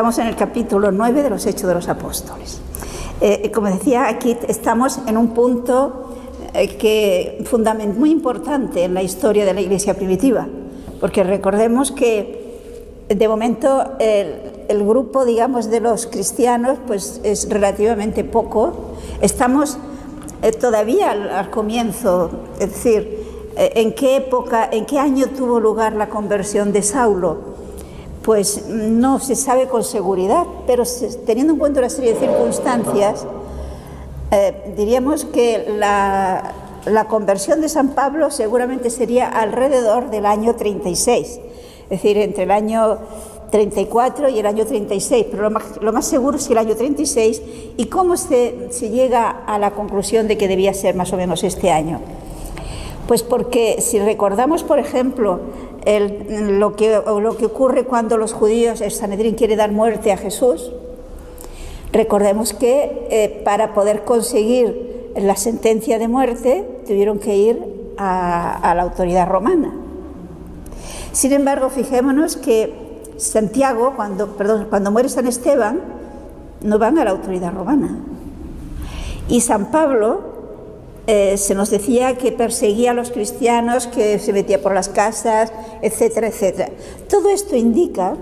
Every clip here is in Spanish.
Estamos en el capítulo 9 de los Hechos de los Apóstoles. Como decía, aquí estamos en un punto muy importante en la historia de la Iglesia primitiva, porque recordemos que de momento el grupo, digamos, de los cristianos pues es relativamente poco. Estamos todavía al comienzo, es decir, ¿en qué época, en qué año tuvo lugar la conversión de Saulo? Pues no se sabe con seguridad, pero teniendo en cuenta una serie de circunstancias, diríamos que la conversión de San Pablo seguramente sería alrededor del año 36, es decir, entre el año 34 y el año 36, pero lo más seguro es el año 36. ¿Y cómo se llega a la conclusión de que debía ser más o menos este año? Pues porque si recordamos, por ejemplo, lo que ocurre cuando los judíos, el Sanedrín quiere dar muerte a Jesús, recordemos que para poder conseguir la sentencia de muerte tuvieron que ir a la autoridad romana. Sin embargo, fijémonos que Santiago, cuando muere San Esteban, no van a la autoridad romana. Y San Pablo se nos decía que perseguía a los cristianos, que se metía por las casas, etcétera, etcétera. Todo esto indica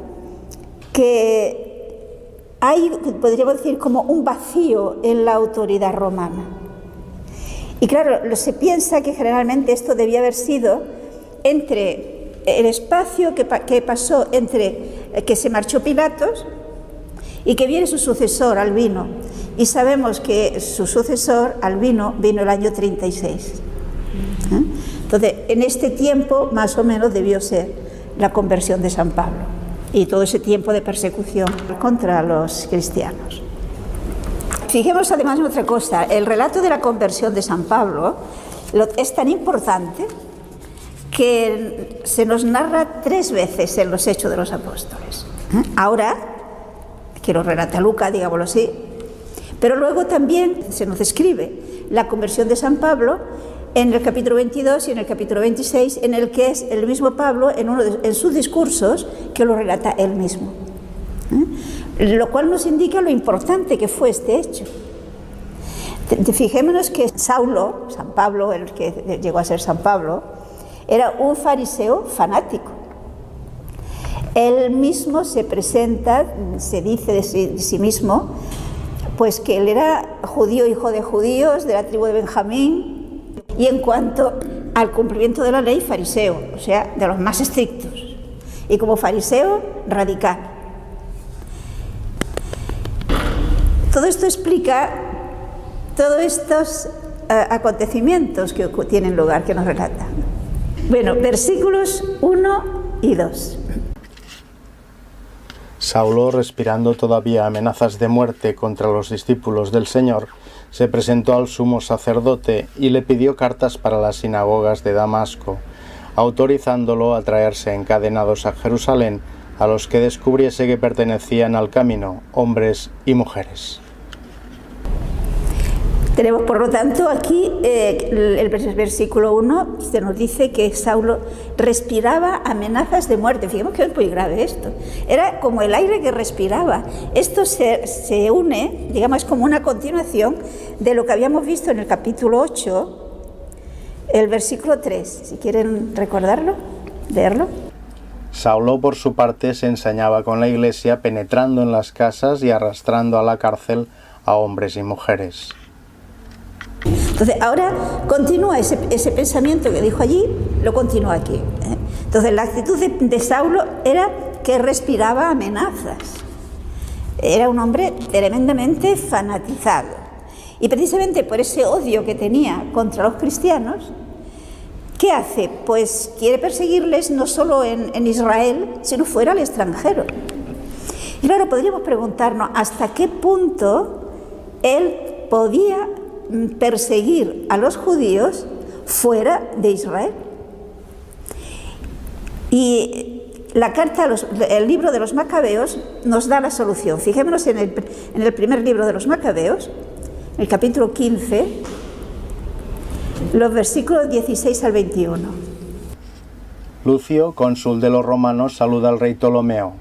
que hay, podríamos decir, como un vacío en la autoridad romana. Y claro, se piensa que generalmente esto debía haber sido entre el espacio que pasó entre que se marchó Pilatos y que viene su sucesor, Albino. Y sabemos que su sucesor, Albino, vino el año 36. Entonces, en este tiempo, más o menos, debió ser la conversión de San Pablo y todo ese tiempo de persecución contra los cristianos. Fijemos además en otra cosa, el relato de la conversión de San Pablo es tan importante que se nos narra 3 veces en los Hechos de los Apóstoles. Ahora, que lo relata Lucas, digámoslo así, pero luego también se nos describe la conversión de San Pablo en el capítulo 22 y en el capítulo 26, en el que es el mismo Pablo en sus discursos que lo relata él mismo. Lo cual nos indica lo importante que fue este hecho. Fijémonos que Saulo, San Pablo, el que llegó a ser San Pablo, era un fariseo fanático. Él mismo se presenta, se dice de sí mismo, pues que él era judío, hijo de judíos, de la tribu de Benjamín, y en cuanto al cumplimiento de la ley, fariseo, o sea, de los más estrictos, y como fariseo, radical. Todo esto explica todos estos acontecimientos que tienen lugar, que nos relatan. Bueno, versículos 1 y 2. Saulo, respirando todavía amenazas de muerte contra los discípulos del Señor, se presentó al sumo sacerdote y le pidió cartas para las sinagogas de Damasco, autorizándolo a traerse encadenados a Jerusalén a los que descubriese que pertenecían al camino, hombres y mujeres. Tenemos, por lo tanto, aquí el versículo 1 se nos dice que Saulo respiraba amenazas de muerte. Fíjate que es muy grave esto. Era como el aire que respiraba. Esto se une, digamos, como una continuación de lo que habíamos visto en el capítulo 8, el versículo 3. Si quieren recordarlo, leerlo. Saulo, por su parte, se ensañaba con la iglesia, penetrando en las casas y arrastrando a la cárcel a hombres y mujeres. Entonces, ahora continúa ese pensamiento que dijo allí, lo continúa aquí. Entonces, la actitud de Saulo era que respiraba amenazas. Era un hombre tremendamente fanatizado. Y precisamente por ese odio que tenía contra los cristianos, ¿qué hace? Pues quiere perseguirles no solo en Israel, sino fuera al extranjero. Y claro, podríamos preguntarnos hasta qué punto él podía perseguir a los judíos fuera de Israel. Y la carta, el libro de los Macabeos nos da la solución. Fijémonos en el primer libro de los Macabeos, el capítulo 15, los versículos 16 al 21. Lucio, cónsul de los romanos, saluda al rey Ptolomeo.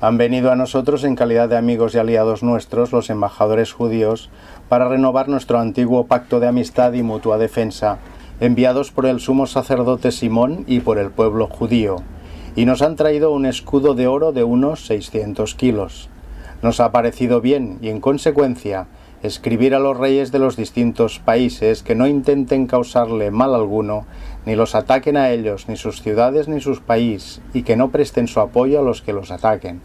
Han venido a nosotros en calidad de amigos y aliados nuestros, los embajadores judíos, para renovar nuestro antiguo pacto de amistad y mutua defensa, enviados por el sumo sacerdote Simón y por el pueblo judío, y nos han traído un escudo de oro de unos 600 kilos. Nos ha parecido bien, y en consecuencia, escribir a los reyes de los distintos países que no intenten causarle mal alguno, ni los ataquen a ellos, ni sus ciudades, ni sus países, y que no presten su apoyo a los que los ataquen.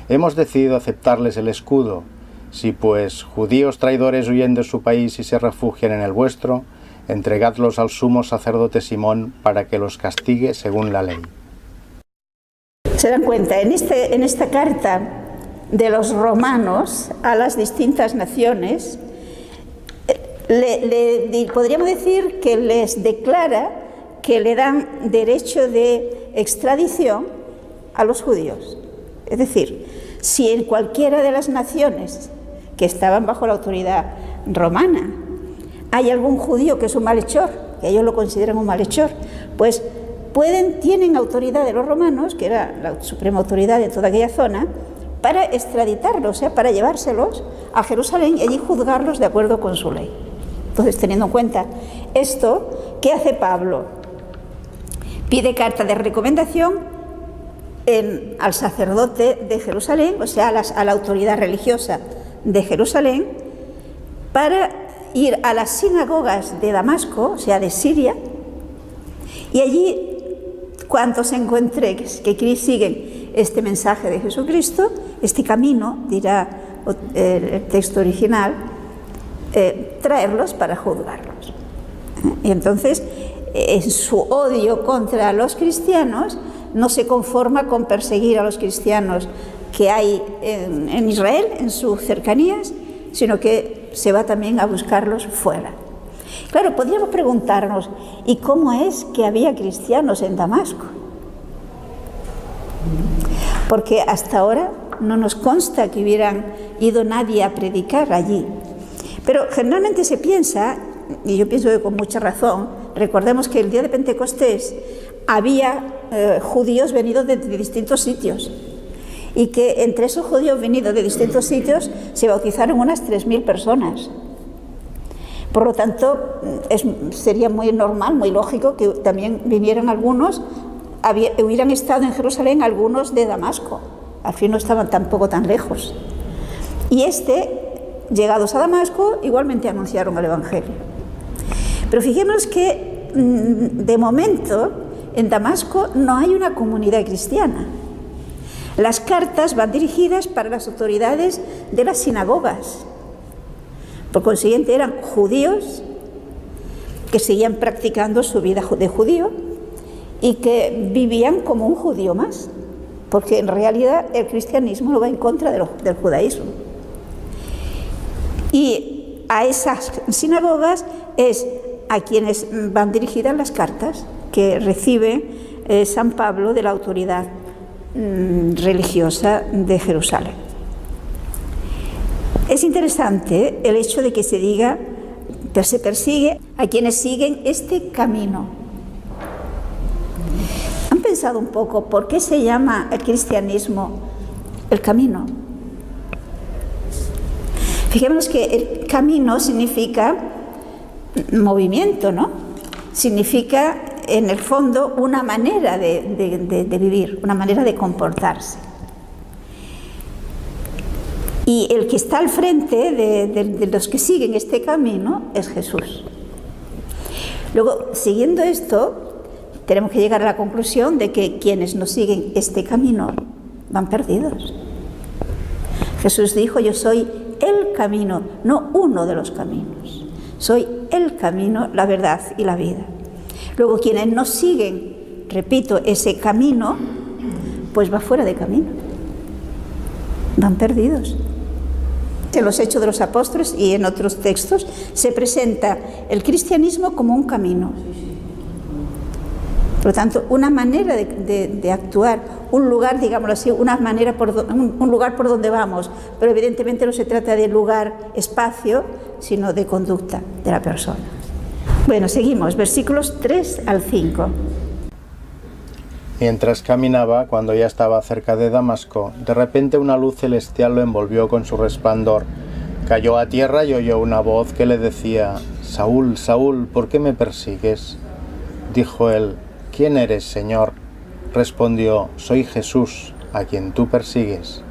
Hemos decidido aceptarles el escudo. Si pues judíos traidores huyen de su país y se refugian en el vuestro, entregadlos al sumo sacerdote Simón para que los castigue según la ley. Se dan cuenta, en esta carta de los romanos a las distintas naciones, podríamos decir que les declara que le dan derecho de extradición a los judíos. Es decir, si en cualquiera de las naciones que estaban bajo la autoridad romana hay algún judío que es un malhechor, que ellos lo consideran un malhechor, pues tienen autoridad de los romanos, que era la suprema autoridad de toda aquella zona, para extraditarlos, o sea, para llevárselos a Jerusalén y allí juzgarlos de acuerdo con su ley. Entonces, teniendo en cuenta esto, ¿qué hace Pablo? Pide carta de recomendación al sacerdote de Jerusalén, o sea, a la autoridad religiosa de Jerusalén, para ir a las sinagogas de Damasco, o sea, de Siria, y allí, cuantos encuentre que siguen este mensaje de Jesucristo, este camino, dirá el texto original, traerlos para juzgarlos. Y entonces, en su odio contra los cristianos, no se conforma con perseguir a los cristianos que hay en Israel, en sus cercanías, sino que se va también a buscarlos fuera. Claro, podríamos preguntarnos, ¿y cómo es que había cristianos en Damasco? Porque hasta ahora no nos consta que hubieran ido nadie a predicar allí. Pero generalmente se piensa, y yo pienso que con mucha razón, recordemos que el día de Pentecostés había judíos venidos de distintos sitios, y que entre esos judíos venidos de distintos sitios se bautizaron unas 3.000 personas. Por lo tanto, sería muy normal, muy lógico que también vinieran algunos, hubieran estado en Jerusalén algunos de Damasco, al fin no estaban tampoco tan lejos. Y llegados a Damasco, igualmente anunciaron el Evangelio. Pero fijémonos que de momento en Damasco no hay una comunidad cristiana. Las cartas van dirigidas para las autoridades de las sinagogas. Por consiguiente, eran judíos que seguían practicando su vida de judío y que vivían como un judío más, porque en realidad el cristianismo no va en contra del judaísmo. Y a esas sinagogas es a quienes van dirigidas las cartas que recibe San Pablo de la autoridad religiosa de Jerusalén. Es interesante el hecho de que se diga que se persigue a quienes siguen este camino. ¿Han pensado un poco por qué se llama el cristianismo el camino? Fijémonos que el camino significa movimiento, ¿no? Significa, en el fondo, una manera de vivir, una manera de comportarse. Y el que está al frente de los que siguen este camino es Jesús. Luego, siguiendo esto, tenemos que llegar a la conclusión de que quienes no siguen este camino van perdidos. Jesús dijo: yo soy el camino, no uno de los caminos. Soy el camino, la verdad y la vida. Luego, quienes no siguen, repito, ese camino, pues va fuera de camino. Van perdidos. En los Hechos de los Apóstoles y en otros textos se presenta el cristianismo como un camino. Por lo tanto, una manera de actuar, un lugar, digámoslo así, un lugar por donde vamos, pero evidentemente no se trata de lugar, espacio, sino de conducta de la persona. Bueno, seguimos, versículos 3 al 5. Mientras caminaba, cuando ya estaba cerca de Damasco, de repente una luz celestial lo envolvió con su resplandor. Cayó a tierra y oyó una voz que le decía: «Saúl, Saúl, ¿por qué me persigues?». Dijo él: «¿Quién eres, Señor?». Respondió: «Soy Jesús, a quien tú persigues».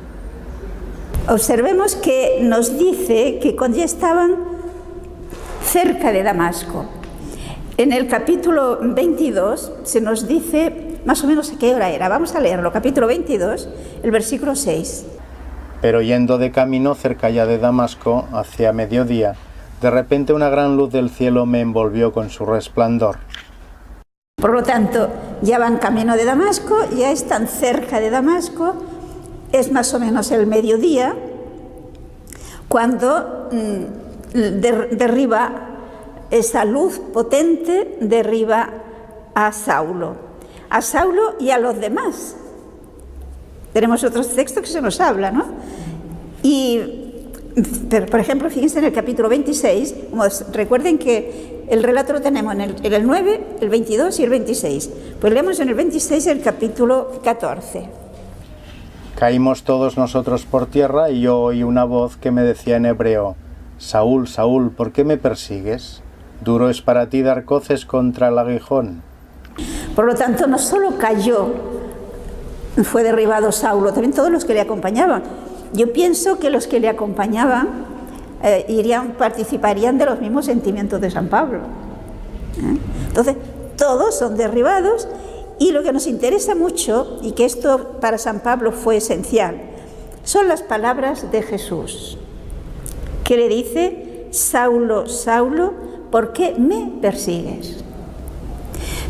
Observemos que nos dice que cuando ya estaban cerca de Damasco, en el capítulo 22 se nos dice más o menos a qué hora era. Vamos a leerlo, capítulo 22, el versículo 6. Pero yendo de camino cerca ya de Damasco, hacia mediodía, de repente una gran luz del cielo me envolvió con su resplandor. Por lo tanto, ya van camino de Damasco, ya están cerca de Damasco, es más o menos el mediodía, cuando derriba esa luz potente, derriba a Saulo y a los demás. Tenemos otros textos que se nos habla, ¿no? Pero, por ejemplo, fíjense en el capítulo 26, recuerden que el relato lo tenemos en el 9, el 22 y el 26. Pues leemos en el 26 el capítulo 14. Caímos todos nosotros por tierra y yo oí una voz que me decía en hebreo: «Saúl, Saúl, ¿por qué me persigues? Duro es para ti dar coces contra el aguijón». Por lo tanto, no solo cayó, fue derribado Saulo, también todos los que le acompañaban. Yo pienso que los que le acompañaban participarían de los mismos sentimientos de San Pablo. Entonces, todos son derribados, y lo que nos interesa mucho, y que esto para San Pablo fue esencial, son las palabras de Jesús, que le dice: «Saulo, Saulo, ¿por qué me persigues?».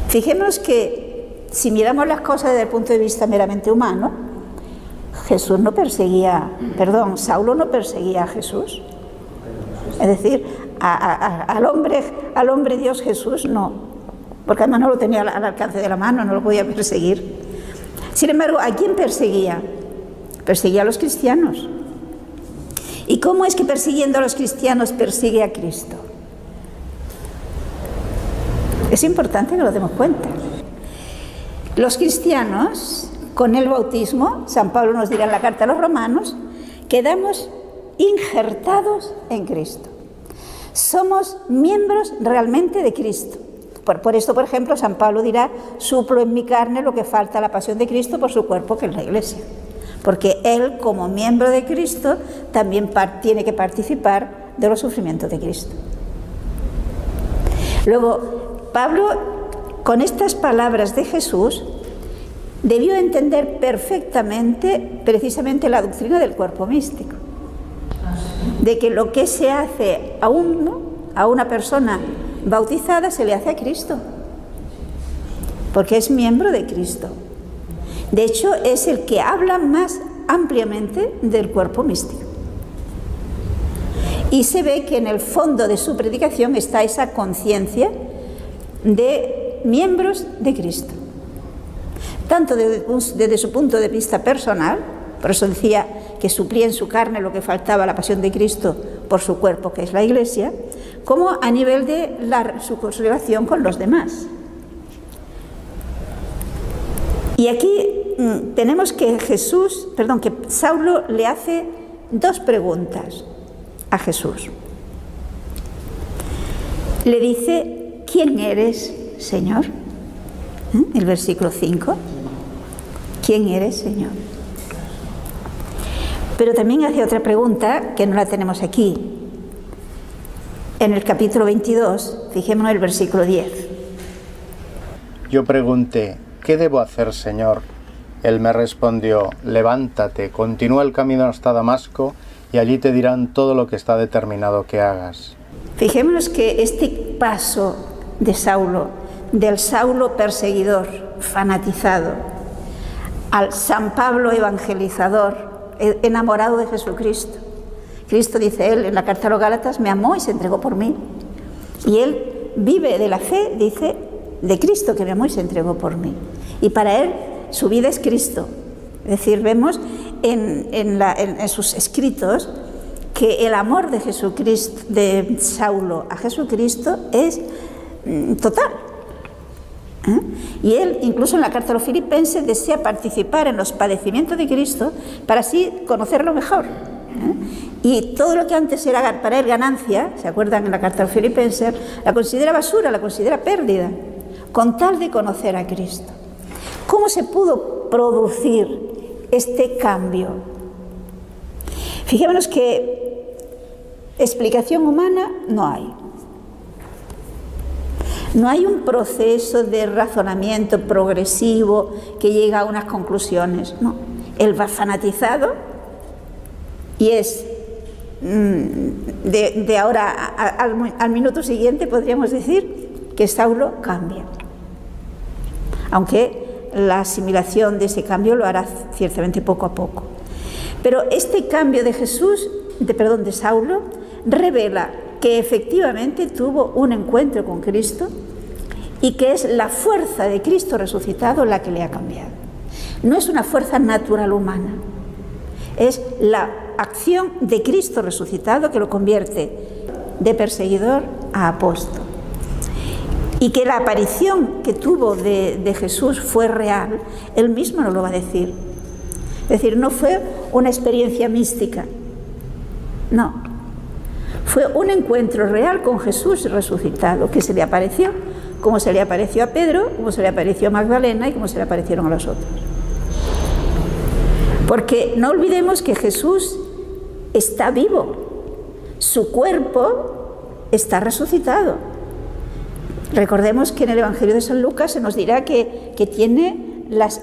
Fijémonos que si miramos las cosas desde el punto de vista meramente humano, Saulo no perseguía a Jesús. Es decir, al hombre Dios Jesús no, porque además no lo tenía al alcance de la mano, no lo podía perseguir. Sin embargo, ¿a quién perseguía? Perseguía a los cristianos. ¿Y cómo es que persiguiendo a los cristianos persigue a Cristo? Es importante que nos demos cuenta. Los cristianos, con el bautismo, San Pablo nos dirá en la carta a los romanos, quedamos injertados en Cristo. Somos miembros realmente de Cristo. Por esto, por ejemplo, San Pablo dirá: «Suplo en mi carne lo que falta a la pasión de Cristo por su cuerpo, que es la Iglesia». Porque él, como miembro de Cristo, también tiene que participar de los sufrimientos de Cristo. Luego, Pablo, con estas palabras de Jesús, debió entender perfectamente precisamente la doctrina del cuerpo místico, de que lo que se hace a una persona bautizada se le hace a Cristo, porque es miembro de Cristo. De hecho, es el que habla más ampliamente del cuerpo místico. Y se ve que en el fondo de su predicación está esa conciencia de miembros de Cristo, tanto desde su punto de vista personal, por eso decía que suplía en su carne lo que faltaba a la pasión de Cristo por su cuerpo, que es la Iglesia, como a nivel de su relación con los demás. Y aquí tenemos que Saulo le hace dos preguntas a Jesús. Le dice: «¿Quién eres, Señor?». El versículo 5. ¿Quién eres, Señor? Pero también hace otra pregunta que no la tenemos aquí. En el capítulo 22, fijémonos el versículo 10. Yo pregunté: «¿Qué debo hacer, Señor?». Él me respondió: «Levántate, continúa el camino hasta Damasco, y allí te dirán todo lo que está determinado que hagas». Fijémonos que este paso de Saulo, del Saulo perseguidor, fanatizado, al San Pablo evangelizador, enamorado de Jesucristo. Cristo, dice él en la carta a los Gálatas, me amó y se entregó por mí. Y él vive de la fe, dice, de Cristo, que me amó y se entregó por mí. Y para él su vida es Cristo. Es decir, vemos en sus escritos que el amor de Jesucristo, de Saulo a Jesucristo, es total. Y él, incluso en la carta a los Filipenses, desea participar en los padecimientos de Cristo para así conocerlo mejor. Y todo lo que antes era para él ganancia, ¿se acuerdan en la carta a los Filipenses? La considera basura, la considera pérdida, con tal de conocer a Cristo. ¿Cómo se pudo producir este cambio? Fijémonos que explicación humana no hay. No hay un proceso de razonamiento progresivo que llega a unas conclusiones. No. Él va fanatizado y es de ahora al minuto siguiente, podríamos decir, que Saulo cambia. Aunque la asimilación de ese cambio lo hará ciertamente poco a poco. Pero este cambio de de Saulo, revela que efectivamente tuvo un encuentro con Cristo y que es la fuerza de Cristo resucitado la que le ha cambiado. No es una fuerza natural humana, es la acción de Cristo resucitado que lo convierte de perseguidor a apóstol. Y que la aparición que tuvo de Jesús fue real, él mismo nos lo va a decir. Es decir, no fue una experiencia mística, no. Fue un encuentro real con Jesús resucitado, que se le apareció, como se le apareció a Pedro, como se le apareció a Magdalena y como se le aparecieron a los otros. Porque no olvidemos que Jesús está vivo, su cuerpo está resucitado. Recordemos que en el Evangelio de San Lucas se nos dirá que tiene las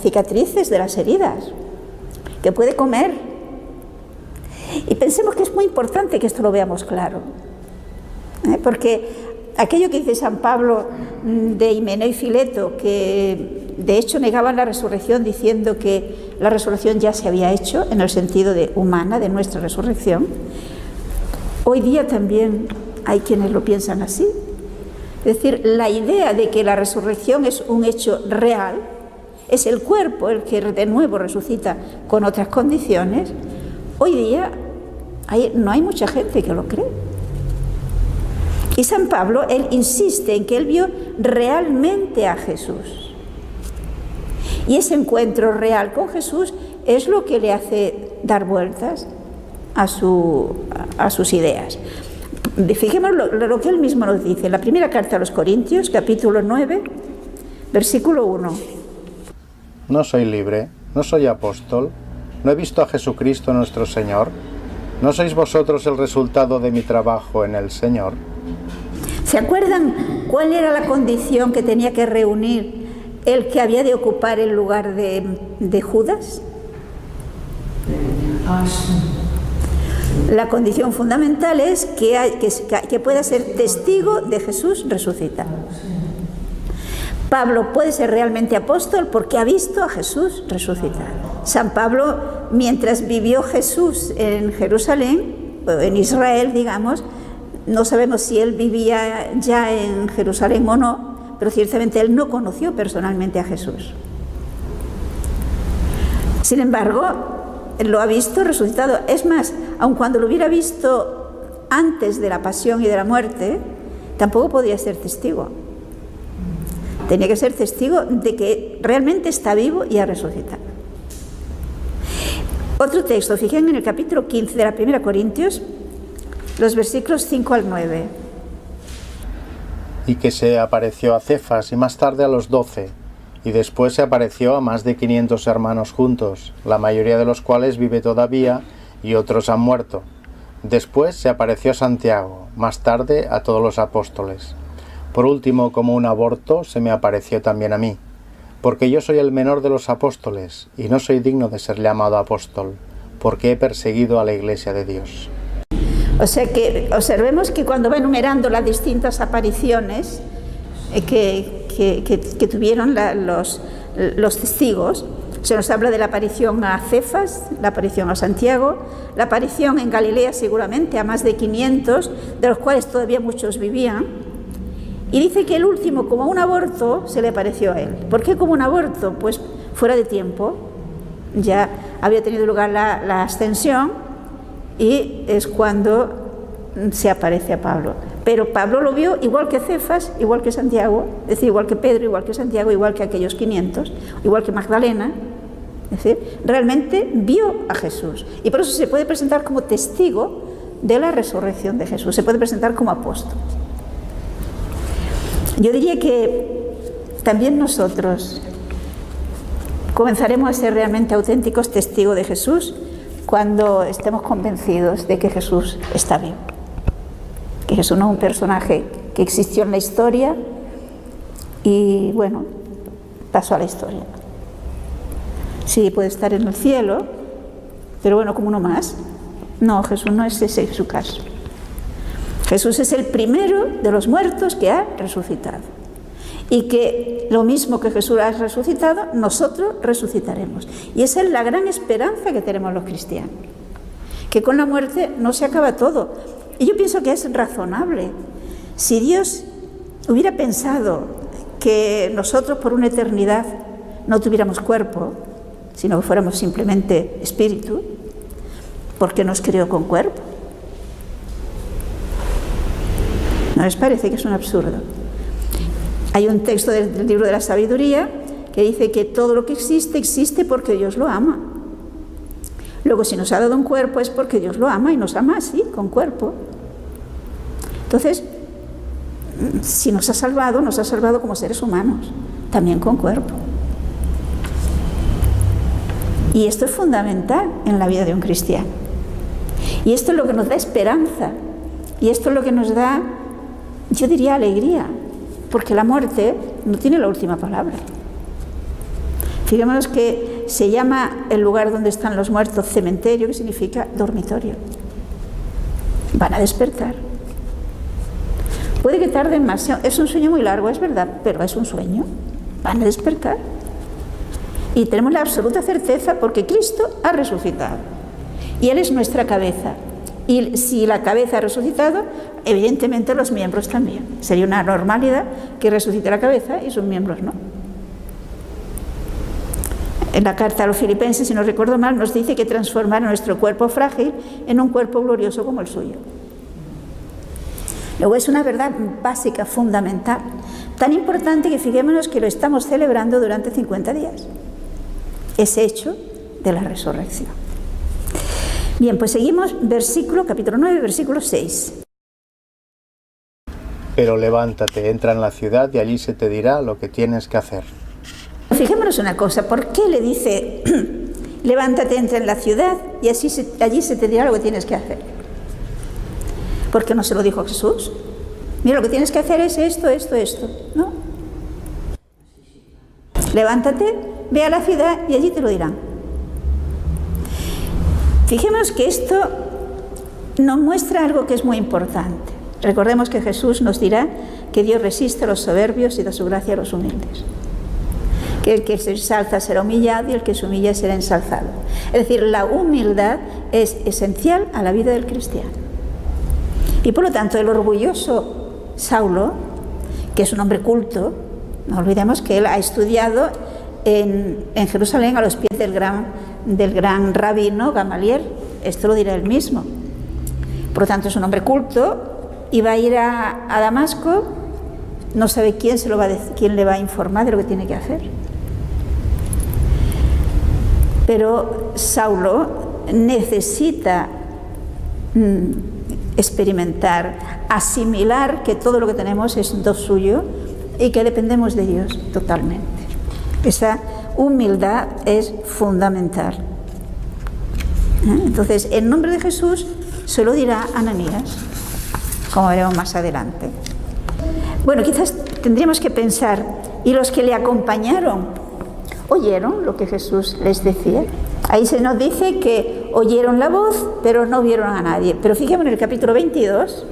cicatrices de las heridas, que puede comer. Y pensemos que es muy importante que esto lo veamos claro, porque aquello que dice San Pablo de Himeneo y Fileto, que de hecho negaban la resurrección diciendo que la resurrección ya se había hecho en el sentido de humana, de nuestra resurrección, hoy día también hay quienes lo piensan así. Es decir, la idea de que la resurrección es un hecho real, es el cuerpo el que de nuevo resucita con otras condiciones, hoy día no hay mucha gente que lo cree. Y San Pablo, él insiste en que él vio realmente a Jesús. Y ese encuentro real con Jesús es lo que le hace dar vueltas a sus ideas. Fijémonos lo que él mismo nos dice en la primera carta a los Corintios, capítulo 9, versículo 1. No soy libre, no soy apóstol, no he visto a Jesucristo nuestro Señor. ¿No sois vosotros el resultado de mi trabajo en el Señor? ¿Se acuerdan cuál era la condición que tenía que reunir el que había de ocupar el lugar de Judas? La condición fundamental es que pueda ser testigo de Jesús resucitado. Pablo puede ser realmente apóstol porque ha visto a Jesús resucitado. San Pablo, mientras vivió Jesús en Jerusalén, en Israel, digamos, no sabemos si él vivía ya en Jerusalén o no, pero ciertamente él no conoció personalmente a Jesús. Sin embargo, lo ha visto resucitado. Es más, aun cuando lo hubiera visto antes de la pasión y de la muerte, tampoco podía ser testigo. Tenía que ser testigo de que realmente está vivo y ha resucitado. Otro texto, fíjense en el capítulo 15 de la 1 Corintios, los versículos 5 al 9. Y que se apareció a Cefas y más tarde a los 12, y después se apareció a más de 500 hermanos juntos, la mayoría de los cuales vive todavía y otros han muerto. Después se apareció a Santiago, más tarde a todos los apóstoles. Por último, como un aborto, se me apareció también a mí, porque yo soy el menor de los apóstoles y no soy digno de ser llamado apóstol, porque he perseguido a la Iglesia de Dios. O sea que observemos que cuando va enumerando las distintas apariciones que tuvieron los testigos, se nos habla de la aparición a Cefas, la aparición a Santiago, la aparición en Galilea seguramente a más de 500, de los cuales todavía muchos vivían. Y dice que el último, como un aborto, se le apareció a él. ¿Por qué como un aborto? Pues fuera de tiempo, ya había tenido lugar la ascensión y es cuando se aparece a Pablo. Pero Pablo lo vio igual que Cefas, igual que Santiago, es decir, igual que Pedro, igual que Santiago, igual que aquellos 500, igual que Magdalena. Es decir, realmente vio a Jesús. Y por eso se puede presentar como testigo de la resurrección de Jesús, se puede presentar como apóstol. Yo diría que también nosotros comenzaremos a ser realmente auténticos testigos de Jesús cuando estemos convencidos de que Jesús está vivo, que Jesús no es un personaje que existió en la historia y, bueno, pasó a la historia. Sí, puede estar en el cielo, pero bueno, como uno más. No, Jesús no es ese su caso. Jesús es el primero de los muertos que ha resucitado. Y que lo mismo que Jesús ha resucitado, nosotros resucitaremos. Y esa es la gran esperanza que tenemos los cristianos. Que con la muerte no se acaba todo. Y yo pienso que es razonable. Si Dios hubiera pensado que nosotros por una eternidad no tuviéramos cuerpo, sino que fuéramos simplemente espíritu, ¿por qué nos creó con cuerpo? ¿No les parece que es un absurdo? Hay un texto del libro de la sabiduría que dice que todo lo que existe, existe porque Dios lo ama. Luego, si nos ha dado un cuerpo es porque Dios lo ama y nos ama así, con cuerpo. Entonces, si nos ha salvado como seres humanos, también con cuerpo. Y esto es fundamental en la vida de un cristiano. Y esto es lo que nos da esperanza. Y esto es lo que nos da, yo diría, alegría. Porque la muerte no tiene la última palabra. Fijémonos que se llama el lugar donde están los muertos cementerio, que significa dormitorio. Van a despertar. Puede que tarden más. Es un sueño muy largo, es verdad, pero es un sueño. Van a despertar. Y tenemos la absoluta certeza porque Cristo ha resucitado. Y Él es nuestra cabeza. Y si la cabeza ha resucitado, evidentemente los miembros también. Sería una normalidad que resucite la cabeza y sus miembros no. En la carta a los Filipenses, si no recuerdo mal, nos dice que transformará nuestro cuerpo frágil en un cuerpo glorioso como el suyo. Luego es una verdad básica, fundamental, tan importante que fijémonos que lo estamos celebrando durante 50 días. Ese hecho de la resurrección. Bien, pues seguimos, capítulo 9, versículo 6. Pero levántate, entra en la ciudad y allí se te dirá lo que tienes que hacer. Fijémonos una cosa, ¿por qué le dice levántate, entra en la ciudad y allí se te dirá lo que tienes que hacer? ¿Por qué no se lo dijo a Jesús? Mira, lo que tienes que hacer es esto, ¿no? Levántate, ve a la ciudad y allí te lo dirán. Fijémonos que esto nos muestra algo que es muy importante. Recordemos que Jesús nos dirá que Dios resiste a los soberbios y da su gracia a los humildes. Que el que se ensalza será humillado y el que se humilla será ensalzado. Es decir, la humildad es esencial a la vida del cristiano. Y por lo tanto, el orgulloso Saulo, que es un hombre culto, no olvidemos que él ha estudiado en Jerusalén a los pies del gran rabino Gamaliel, esto lo dirá él mismo. Por lo tanto, es un hombre culto y va a ir a Damasco, no sabe quién le va a informar de lo que tiene que hacer. Pero Saulo necesita experimentar, asimilar que todo lo que tenemos es do suyo y que dependemos de Dios totalmente. Esa humildad es fundamental. Entonces, en nombre de Jesús se lo dirá Ananías, como veremos más adelante. Bueno, quizás tendríamos que pensar, ¿y los que le acompañaron oyeron lo que Jesús les decía? Ahí se nos dice que oyeron la voz, pero no vieron a nadie. Pero fijémonos en el capítulo 22,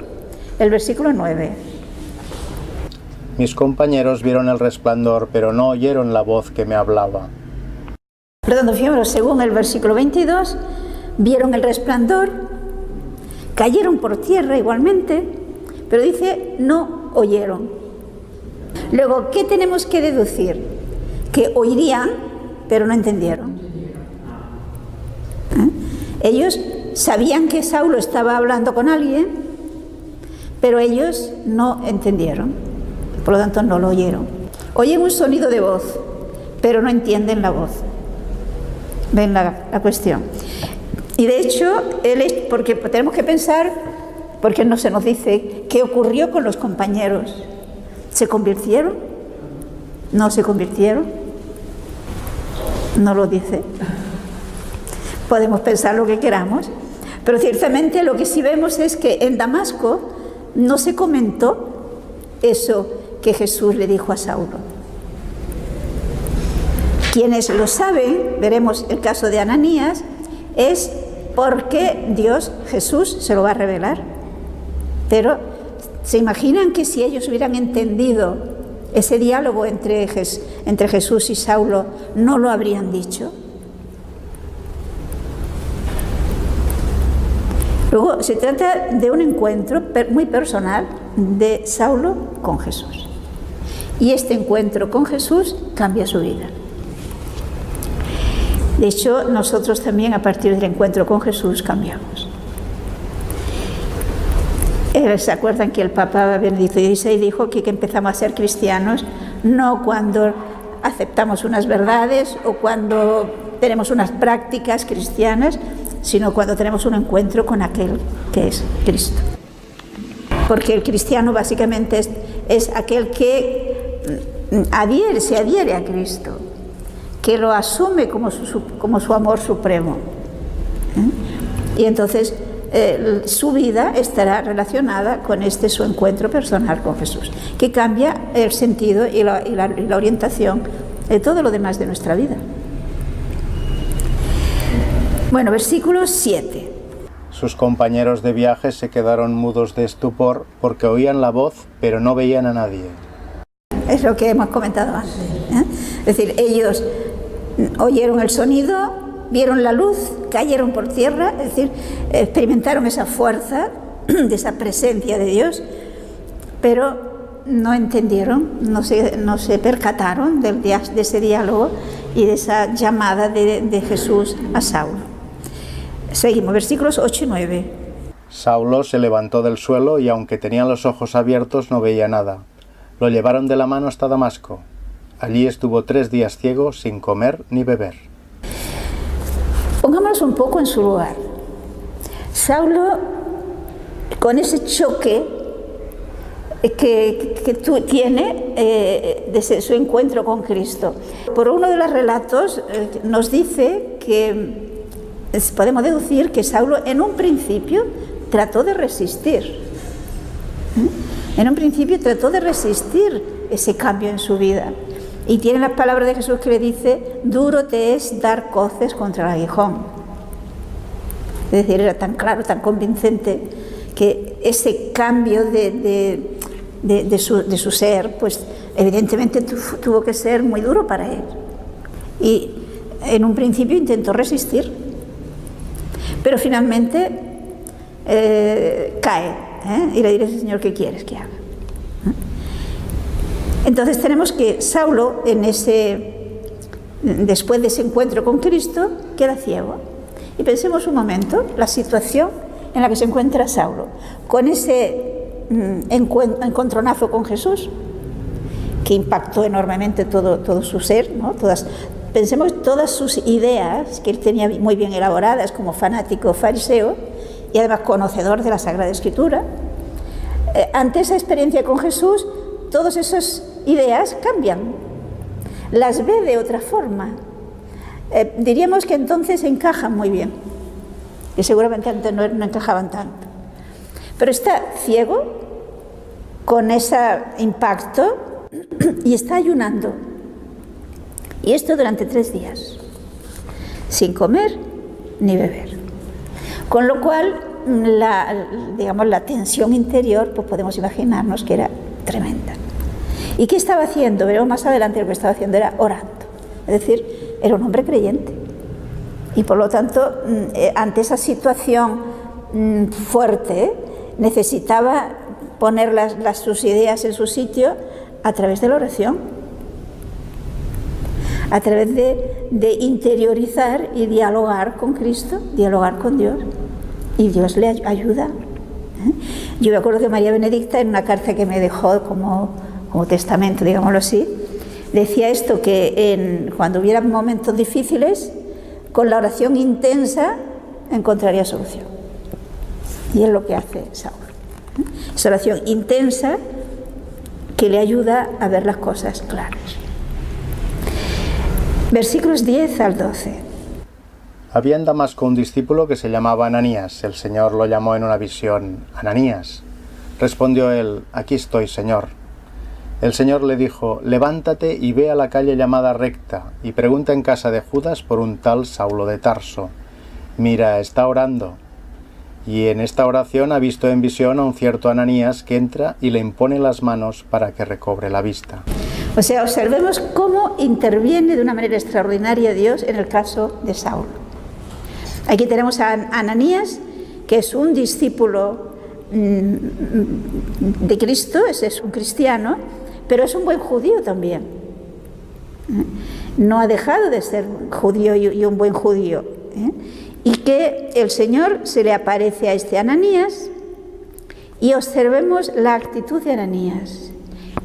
el versículo 9. Mis compañeros vieron el resplandor, pero no oyeron la voz que me hablaba. Por lo tanto, fijémonos, según el versículo 22, vieron el resplandor, cayeron por tierra igualmente, pero dice, no oyeron. Luego, ¿qué tenemos que deducir? Que oirían, pero no entendieron. Ellos sabían que Saulo estaba hablando con alguien, pero ellos no entendieron, por lo tanto no lo oyeron. Oyen un sonido de voz, pero no entienden la voz. Ven la cuestión. Y de hecho, porque tenemos que pensar, porque no se nos dice qué ocurrió con los compañeros. ¿Se convirtieron? ¿No se convirtieron? No lo dice. Podemos pensar lo que queramos, pero ciertamente lo que sí vemos es que en Damasco no se comentó eso que Jesús le dijo a Saulo. Quienes lo saben, veremos el caso de Ananías, es porque Jesús se lo va a revelar. Pero ¿se imaginan que si ellos hubieran entendido ese diálogo entre Jesús y Saulo, no lo habrían dicho? Luego se trata de un encuentro muy personal de Saulo con Jesús. Y este encuentro con Jesús cambia su vida. De hecho, nosotros también a partir del encuentro con Jesús cambiamos. ¿Se acuerdan que el Papa Benedicto XVI dijo que empezamos a ser cristianos no cuando aceptamos unas verdades o cuando tenemos unas prácticas cristianas, sino cuando tenemos un encuentro con aquel que es Cristo? Porque el cristiano básicamente es aquel que se adhiere a Cristo, que lo asume como su amor supremo. Y entonces su vida estará relacionada con su encuentro personal con Jesús, que cambia el sentido y la orientación de todo lo demás de nuestra vida. Bueno, versículo 7. Sus compañeros de viaje se quedaron mudos de estupor porque oían la voz, pero no veían a nadie. Es lo que hemos comentado antes. Es decir, ellos oyeron el sonido, vieron la luz, cayeron por tierra, es decir, experimentaron esa fuerza de esa presencia de Dios, pero no entendieron, no se percataron de ese diálogo y de esa llamada de Jesús a Saulo. Seguimos, versículos 8 y 9. Saulo se levantó del suelo y aunque tenía los ojos abiertos no veía nada. Lo llevaron de la mano hasta Damasco. Allí estuvo 3 días ciego, sin comer ni beber. Pongámonos un poco en su lugar. Saulo, con ese choque que tiene desde su encuentro con Cristo, por uno de los relatos nos dice que podemos deducir que Saulo en un principio trató de resistir. En un principio trató de resistir ese cambio en su vida. Y tiene las palabras de Jesús que le dice: duro te es dar coces contra el aguijón. Es decir, era tan claro, tan convincente, que ese cambio de su ser, pues evidentemente tuvo que ser muy duro para él. Y en un principio intentó resistir, pero finalmente cae, y le dice: Señor, ¿qué quieres que haga? Entonces tenemos que Saulo, después de ese encuentro con Cristo, queda ciego. Y pensemos un momento la situación en la que se encuentra Saulo, con ese encontronazo con Jesús, que impactó enormemente todo su ser, ¿no? Pensemos todas sus ideas, que él tenía muy bien elaboradas como fanático fariseo y además conocedor de la Sagrada Escritura. Ante esa experiencia con Jesús, todas esas ideas cambian, las ve de otra forma. Diríamos que entonces encajan muy bien, que seguramente antes no encajaban tanto. Pero está ciego con ese impacto y está ayunando. Y esto durante 3 días, sin comer ni beber. Con lo cual, la tensión interior, pues podemos imaginarnos que era tremenda. ¿Y qué estaba haciendo? Veremos más adelante, lo que estaba haciendo era orando. Es decir, era un hombre creyente. Y por lo tanto, ante esa situación fuerte, necesitaba poner sus ideas en su sitio a través de la oración, a través de interiorizar y dialogar con Cristo, dialogar con Dios. Y Dios le ayuda. Yo me acuerdo que María Benedicta, en una carta que me dejó como testamento, digámoslo así, decía esto, que cuando hubiera momentos difíciles, con la oración intensa encontraría solución. Y es lo que hace Saulo. Esa oración intensa que le ayuda a ver las cosas claras. Versículos 10 al 12. Había en Damasco un discípulo que se llamaba Ananías. El Señor lo llamó en una visión: Ananías. Respondió él: Aquí estoy, Señor. El Señor le dijo: Levántate y ve a la calle llamada Recta y pregunta en casa de Judas por un tal Saulo de Tarso. Mira, está orando. Y en esta oración ha visto en visión a un cierto Ananías que entra y le impone las manos para que recobre la vista. O sea, observemos cómo interviene de una manera extraordinaria Dios en el caso de Saulo. Aquí tenemos a Ananías, que es un discípulo de Cristo, es un cristiano, pero es un buen judío también. No ha dejado de ser judío y un buen judío. Y que el Señor se le aparece a este Ananías y observemos la actitud de Ananías.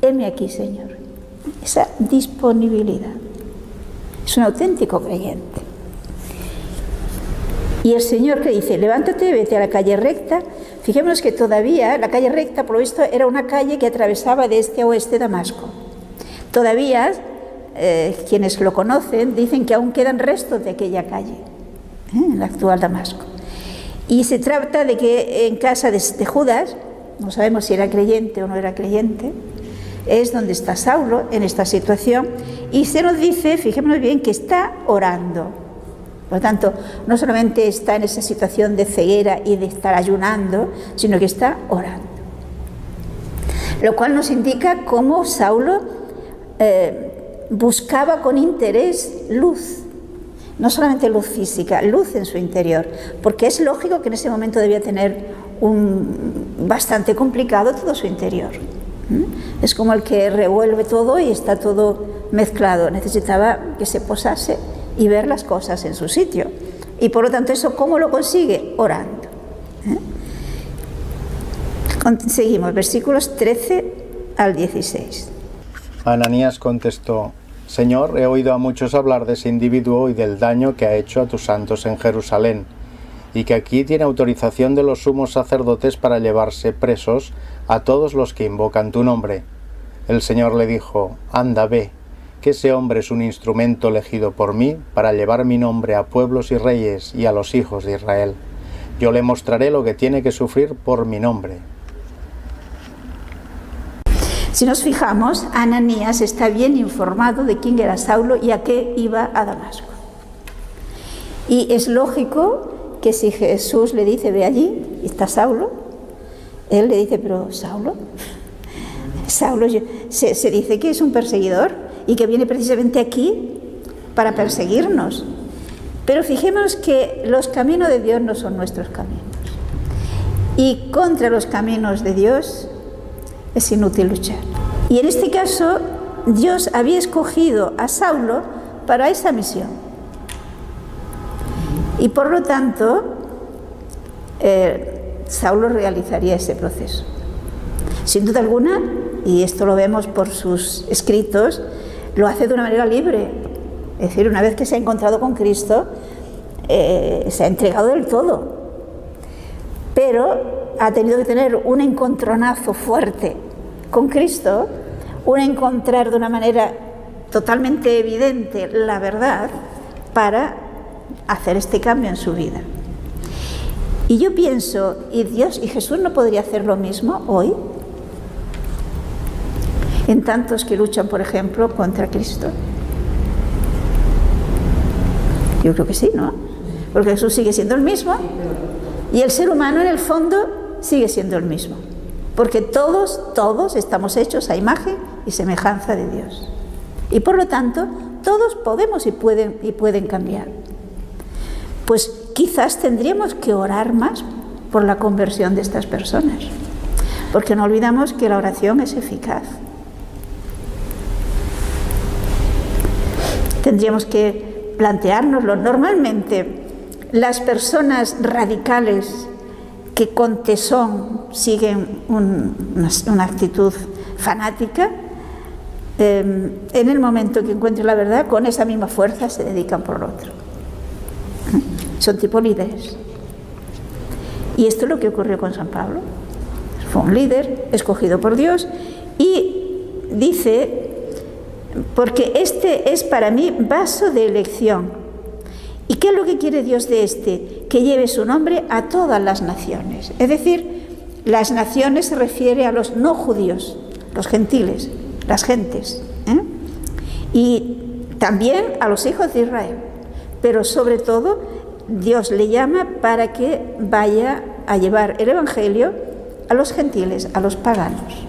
Heme aquí, Señor. Esa disponibilidad. Es un auténtico creyente. Y el Señor que dice: levántate, vete a la calle Recta. Fijémonos que todavía la calle Recta, por lo visto, era una calle que atravesaba de este a oeste Damasco. Todavía quienes lo conocen dicen que aún quedan restos de aquella calle, en el actual Damasco. Y se trata de que en casa de Judas, no sabemos si era creyente o no era creyente, es donde está Saulo en esta situación, y se nos dice, fijémonos bien, que está orando. Por lo tanto, no solamente está en esa situación de ceguera y de estar ayunando, sino que está orando. Lo cual nos indica cómo Saulo buscaba con interés luz. No solamente luz física, luz en su interior, porque es lógico que en ese momento debía tener bastante complicado todo su interior. Es como el que revuelve todo y está todo mezclado. Necesitaba que se posase y ver las cosas en su sitio. Y por lo tanto, ¿eso cómo lo consigue? Orando. Seguimos, versículos 13 al 16. Ananías contestó: Señor, he oído a muchos hablar de ese individuo y del daño que ha hecho a tus santos en Jerusalén, y que aquí tiene autorización de los sumos sacerdotes para llevarse presos a todos los que invocan tu nombre. El Señor le dijo: Anda, ve, que ese hombre es un instrumento elegido por mí para llevar mi nombre a pueblos y reyes y a los hijos de Israel. Yo le mostraré lo que tiene que sufrir por mi nombre. Si nos fijamos, Ananías está bien informado de quién era Saulo y a qué iba a Damasco. Y es lógico que si Jesús le dice: ve allí, está Saulo, él le dice: pero Saulo se dice que es un perseguidor y que viene precisamente aquí para perseguirnos. Pero fijémonos que los caminos de Dios no son nuestros caminos. Y contra los caminos de Dios es inútil luchar. Y en este caso, Dios había escogido a Saulo para esa misión. Y por lo tanto, Saulo realizaría ese proceso. Sin duda alguna, y esto lo vemos por sus escritos, lo hace de una manera libre. Es decir, una vez que se ha encontrado con Cristo, se ha entregado del todo. Pero ha tenido que tener un encontronazo fuerte con Cristo, un encontrar de una manera totalmente evidente la verdad para hacer este cambio en su vida. Y yo pienso, ¿y Dios y Jesús no podría hacer lo mismo hoy? En tantos que luchan, por ejemplo, contra Cristo. Yo creo que sí, ¿no? Porque Jesús sigue siendo el mismo y el ser humano en el fondo sigue siendo el mismo. Porque todos estamos hechos a imagen y semejanza de Dios. Y por lo tanto, todos podemos y pueden cambiar. Pues quizás tendríamos que orar más por la conversión de estas personas. Porque no olvidamos que la oración es eficaz. Tendríamos que planteárnoslo. Normalmente, las personas radicales que con tesón siguen una actitud fanática, en el momento que encuentren la verdad, con esa misma fuerza se dedican por lo otro. Son tipo líderes. Y esto es lo que ocurrió con San Pablo. Fue un líder escogido por Dios y dice, porque este es para mí vaso de elección. ¿Y qué es lo que quiere Dios de este? Que lleve su nombre a todas las naciones. Es decir, las naciones se refiere a los no judíos, los gentiles, las gentes, y también a los hijos de Israel. Pero sobre todo, Dios le llama para que vaya a llevar el Evangelio a los gentiles, a los paganos.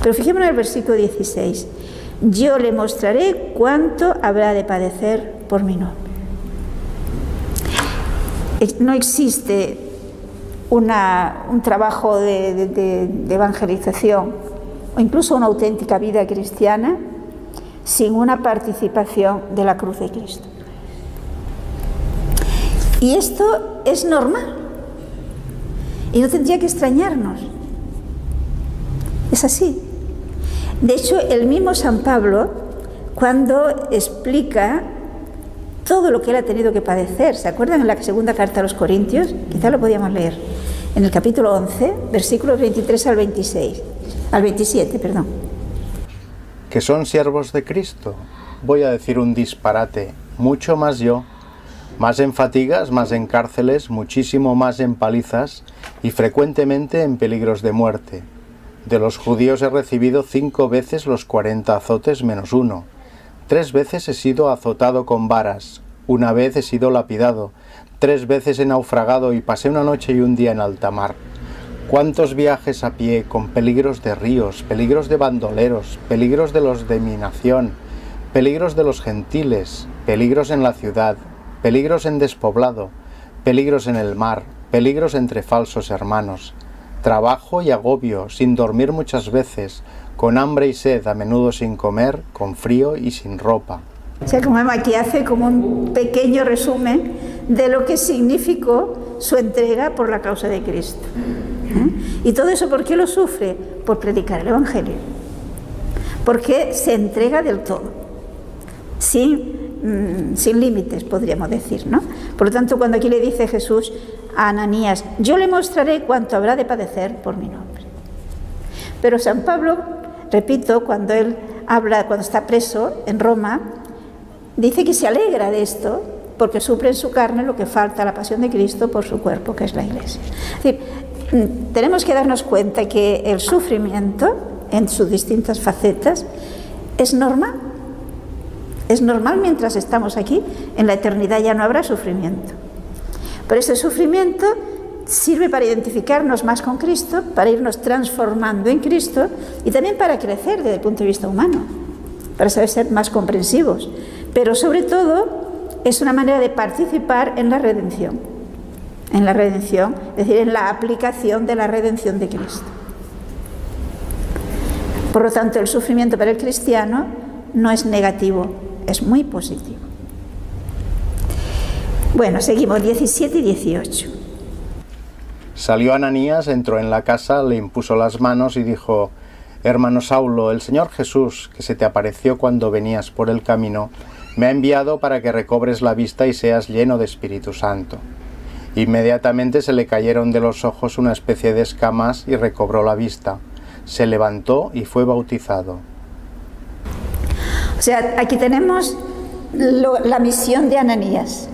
Pero fijémonos en el versículo 16. Yo le mostraré cuánto habrá de padecer por mi nombre. No existe un trabajo de evangelización o incluso una auténtica vida cristiana sin una participación de la cruz de Cristo. Y esto es normal y no tendría que extrañarnos. Es así. De hecho, el mismo San Pablo, cuando explica todo lo que él ha tenido que padecer, ¿se acuerdan en la segunda carta a los Corintios? Quizá lo podíamos leer en el capítulo 11, versículos 23 al 27, perdón. Que son siervos de Cristo. Voy a decir un disparate, mucho más yo, más en fatigas, más en cárceles, muchísimo más en palizas y frecuentemente en peligros de muerte. De los judíos he recibido 5 veces los 40 azotes menos 1. 3 veces he sido azotado con varas, 1 vez he sido lapidado, 3 veces he naufragado y pasé una noche y un día en alta mar. ¿Cuántos viajes a pie con peligros de ríos, peligros de bandoleros, peligros de los de mi nación, peligros de los gentiles, peligros en la ciudad, peligros en despoblado, peligros en el mar, peligros entre falsos hermanos, trabajo y agobio, sin dormir muchas veces, con hambre y sed, a menudo sin comer, con frío y sin ropa. O sea, como aquí hace como un pequeño resumen de lo que significó su entrega por la causa de Cristo. Y todo eso, ¿por qué lo sufre? Por predicar el Evangelio. Porque se entrega del todo, sin límites, podríamos decir, ¿no? Por lo tanto, cuando aquí le dice Jesús a Ananías, yo le mostraré cuánto habrá de padecer por mi nombre. Pero San Pablo, repito, cuando él habla, cuando está preso en Roma, dice que se alegra de esto porque sufre en su carne lo que falta a la pasión de Cristo por su cuerpo, que es la Iglesia. Es decir, tenemos que darnos cuenta que el sufrimiento, en sus distintas facetas, es normal. Es normal mientras estamos aquí. En la eternidad ya no habrá sufrimiento. Pero ese sufrimiento sirve para identificarnos más con Cristo, para irnos transformando en Cristo y también para crecer desde el punto de vista humano, para saber ser más comprensivos. Pero sobre todo es una manera de participar en la redención. En la redención, es decir, en la aplicación de la redención de Cristo. Por lo tanto, el sufrimiento para el cristiano no es negativo, es muy positivo. Bueno, seguimos, 17 y 18. Salió Ananías, entró en la casa, le impuso las manos y dijo: Hermano Saulo, el Señor Jesús, que se te apareció cuando venías por el camino, me ha enviado para que recobres la vista y seas lleno de Espíritu Santo. Inmediatamente se le cayeron de los ojos una especie de escamas y recobró la vista. Se levantó y fue bautizado. O sea, aquí tenemos la misión de Ananías.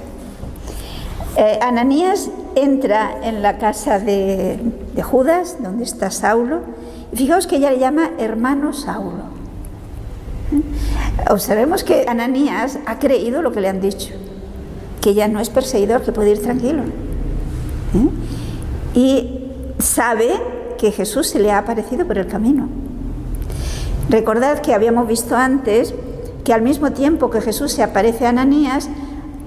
Ananías entra en la casa de Judas, donde está Saulo, y fijaos que ella le llama hermano Saulo. Observemos que Ananías ha creído lo que le han dicho, que ya no es perseguidor, que puede ir tranquilo. Y sabe que Jesús se le ha aparecido por el camino. Recordad que habíamos visto antes que al mismo tiempo que Jesús se aparece a Ananías,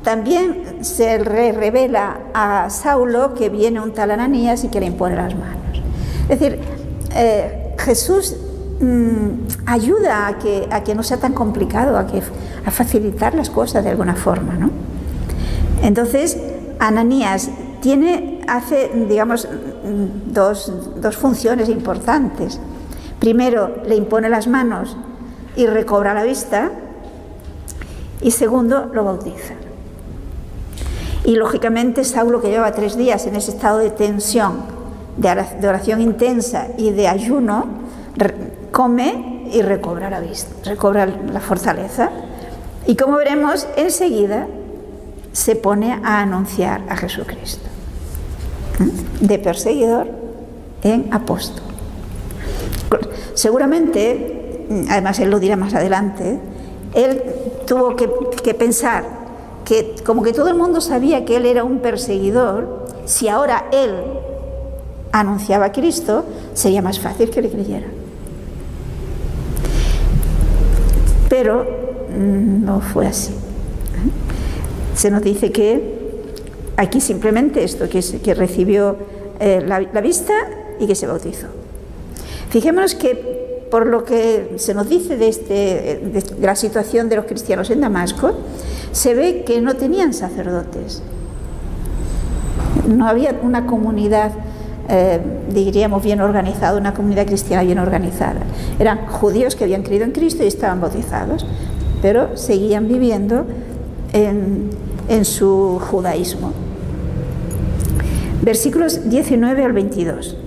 también se revela a Saulo que viene un tal Ananías y que le impone las manos. Es decir, Jesús ayuda a que no sea tan complicado, a facilitar las cosas de alguna forma, ¿no? Entonces, Ananías hace, digamos, dos funciones importantes. Primero, le impone las manos y recobra la vista, y segundo, lo bautiza. Y lógicamente Saulo, que llevaba 3 días en ese estado de tensión, de oración intensa y de ayuno, come y recobra la vista, recobra la fortaleza. Y como veremos, enseguida se pone a anunciar a Jesucristo, de perseguidor en apóstol. Seguramente, además él lo dirá más adelante, él tuvo que pensar que como que todo el mundo sabía que él era un perseguidor, si ahora él anunciaba a Cristo, sería más fácil que le creyeran. Pero no fue así. Se nos dice que aquí simplemente esto, que recibió la vista y que se bautizó. Fijémonos que por lo que se nos dice de la situación de los cristianos en Damasco, se ve que no tenían sacerdotes. No había una comunidad, diríamos, bien organizada, una comunidad cristiana bien organizada. Eran judíos que habían creído en Cristo y estaban bautizados, pero seguían viviendo en su judaísmo. Versículos 19 al 22.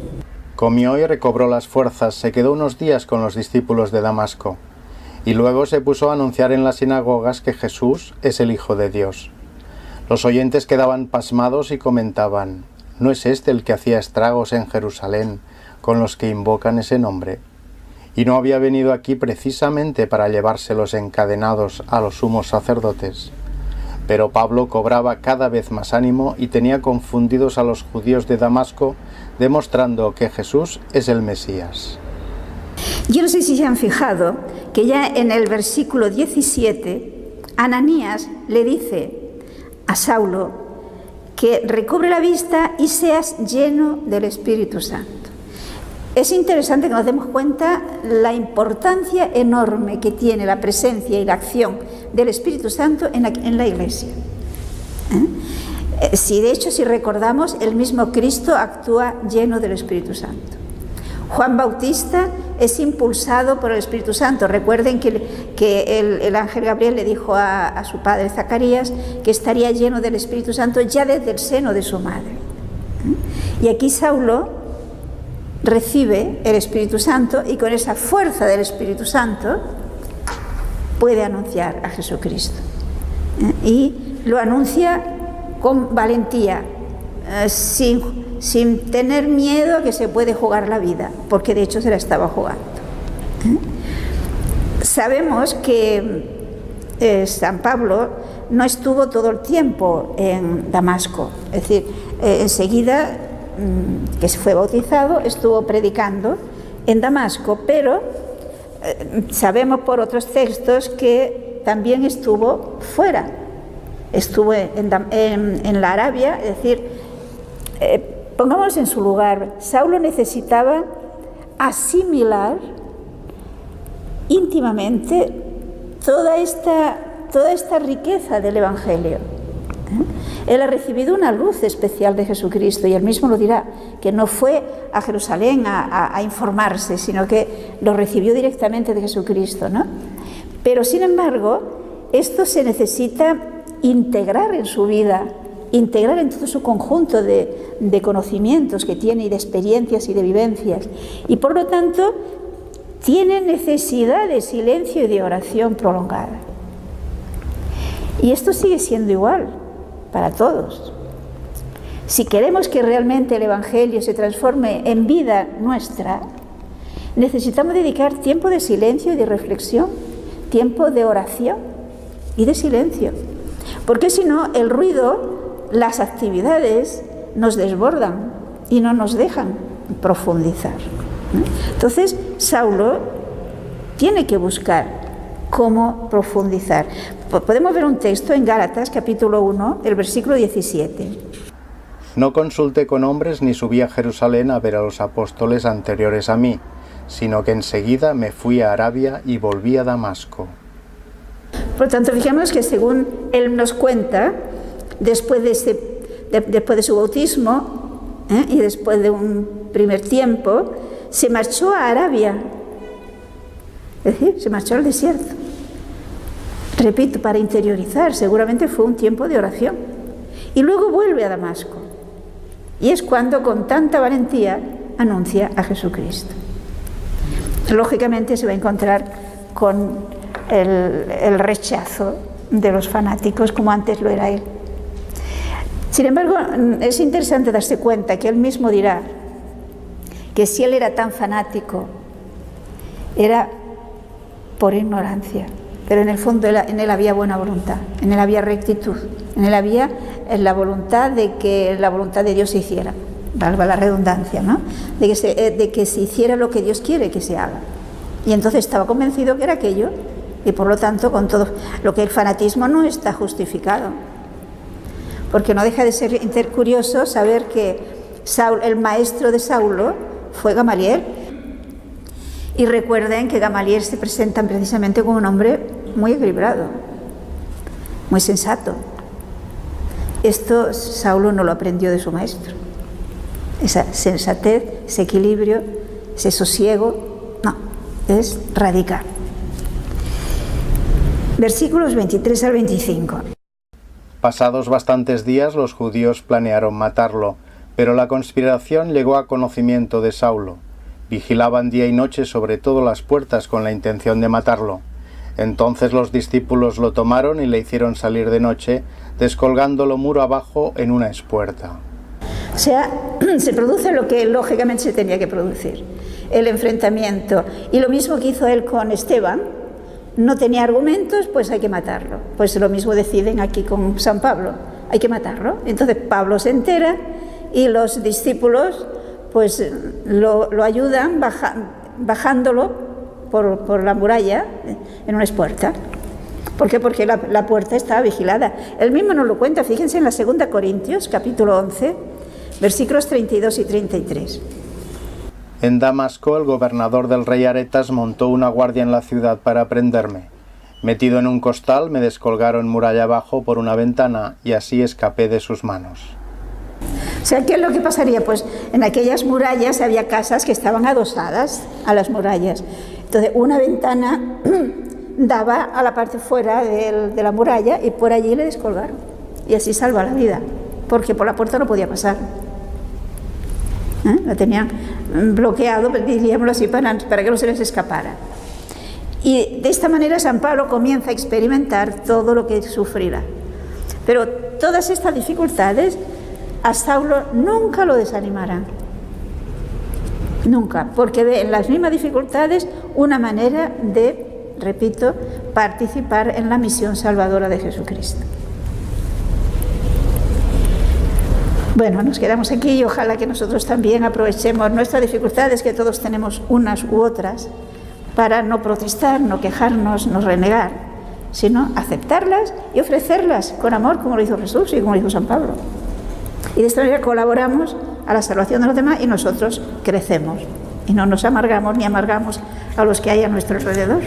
Comió y recobró las fuerzas, se quedó unos días con los discípulos de Damasco, y luego se puso a anunciar en las sinagogas que Jesús es el Hijo de Dios. Los oyentes quedaban pasmados y comentaban: ¿no es este el que hacía estragos en Jerusalén con los que invocan ese nombre? ¿Y no había venido aquí precisamente para llevárselos encadenados a los sumos sacerdotes? Pero Pablo cobraba cada vez más ánimo y tenía confundidos a los judíos de Damasco, demostrando que Jesús es el Mesías. Yo no sé si se han fijado que ya en el versículo 17, Ananías le dice a Saulo que recobre la vista y seas lleno del Espíritu Santo. Es interesante que nos demos cuenta la importancia enorme que tiene la presencia y la acción del Espíritu Santo en la Iglesia. Si de hecho, si recordamos, el mismo Cristo actúa lleno del Espíritu Santo. Juan Bautista es impulsado por el Espíritu Santo. Recuerden que el ángel Gabriel le dijo a su padre Zacarías que estaría lleno del Espíritu Santo ya desde el seno de su madre. Y aquí Saulo recibe el Espíritu Santo y con esa fuerza del Espíritu Santo puede anunciar a Jesucristo. Y lo anuncia con valentía, sin tener miedo a que se puede jugar la vida, porque de hecho se la estaba jugando. Sabemos que San Pablo no estuvo todo el tiempo en Damasco, es decir, enseguida que se fue bautizado, estuvo predicando en Damasco, pero sabemos por otros textos que también estuvo fuera, estuvo en la Arabia, es decir, pongámonos en su lugar. Saulo necesitaba asimilar íntimamente toda esta riqueza del Evangelio. Él ha recibido una luz especial de Jesucristo y él mismo lo dirá, que no fue a Jerusalén a informarse, sino que lo recibió directamente de Jesucristo, ¿no? Pero sin embargo, esto se necesita integrar en su vida, integrar en todo su conjunto de conocimientos que tiene y de experiencias y de vivencias. Y por lo tanto, tiene necesidad de silencio y de oración prolongada. Y esto sigue siendo igual para todos. Si queremos que realmente el Evangelio se transforme en vida nuestra, necesitamos dedicar tiempo de silencio y de reflexión, tiempo de oración y de silencio, porque si no, el ruido, las actividades nos desbordan y no nos dejan profundizar. Entonces, Saulo tiene que buscar cómo profundizar. Podemos ver un texto en Gálatas, capítulo 1, el versículo 17. No consulté con hombres ni subí a Jerusalén a ver a los apóstoles anteriores a mí, sino que enseguida me fui a Arabia y volví a Damasco. Por lo tanto, fijémonos que según él nos cuenta, después después de su bautismo, y después de un primer tiempo, se marchó a Arabia, es decir, se marchó al desierto. Repito, para interiorizar, seguramente fue un tiempo de oración. Y luego vuelve a Damasco. Y es cuando con tanta valentía anuncia a Jesucristo. Lógicamente se va a encontrar con el rechazo de los fanáticos, como antes lo era él. Sin embargo, es interesante darse cuenta que él mismo dirá que si él era tan fanático, era por ignorancia, pero en el fondo en él había buena voluntad, en él había rectitud, en él había la voluntad de que la voluntad de Dios se hiciera, valga la redundancia, ¿no? de que se hiciera lo que Dios quiere que se haga. Y entonces estaba convencido que era aquello, y por lo tanto, con todo lo que el fanatismo no está justificado, porque no deja de ser curioso saber que el maestro de Saulo fue Gamaliel. Y recuerden que Gamaliel se presenta precisamente como un hombre muy equilibrado, muy sensato. Esto Saulo no lo aprendió de su maestro. Esa sensatez, ese equilibrio, ese sosiego, no, es radical. Versículos 23 al 25. Pasados bastantes días, los judíos planearon matarlo, pero la conspiración llegó a conocimiento de Saulo. Vigilaban día y noche sobre todas las puertas con la intención de matarlo. Entonces los discípulos lo tomaron y le hicieron salir de noche, descolgándolo muro abajo en una espuerta. O sea, se produce lo que lógicamente se tenía que producir, el enfrentamiento. Y lo mismo que hizo él con Esteban, no tenía argumentos, pues hay que matarlo. Pues lo mismo deciden aquí con San Pablo, hay que matarlo. Entonces Pablo se entera y los discípulos pues lo ayudan bajándolo por la muralla en una espuerta. ¿Por qué? Porque la puerta estaba vigilada. Él mismo nos lo cuenta, fíjense en la 2 Corintios, capítulo 11, versículos 32 y 33. En Damasco, el gobernador del rey Aretas montó una guardia en la ciudad para prenderme. Metido en un costal, me descolgaron muralla abajo por una ventana y así escapé de sus manos. O sea, ¿qué es lo que pasaría? Pues en aquellas murallas había casas que estaban adosadas a las murallas. Entonces, una ventana daba a la parte fuera de la muralla y por allí le descolgaron. Y así salva la vida, porque por la puerta no podía pasar. Lo tenían bloqueado, diríamoslo así, para que no se les escapara. Y de esta manera San Pablo comienza a experimentar todo lo que sufrirá. Pero todas estas dificultades a Saulo nunca lo desanimarán. Nunca, porque ve en las mismas dificultades una manera de, repito, participar en la misión salvadora de Jesucristo. Bueno, nos quedamos aquí y ojalá que nosotros también aprovechemos nuestras dificultades, que todos tenemos unas u otras, para no protestar, no quejarnos, no renegar, sino aceptarlas y ofrecerlas con amor, como lo hizo Jesús y como lo hizo San Pablo. Y de esta manera colaboramos a la salvación de los demás y nosotros crecemos y no nos amargamos ni amargamos a los que hay a nuestro alrededor.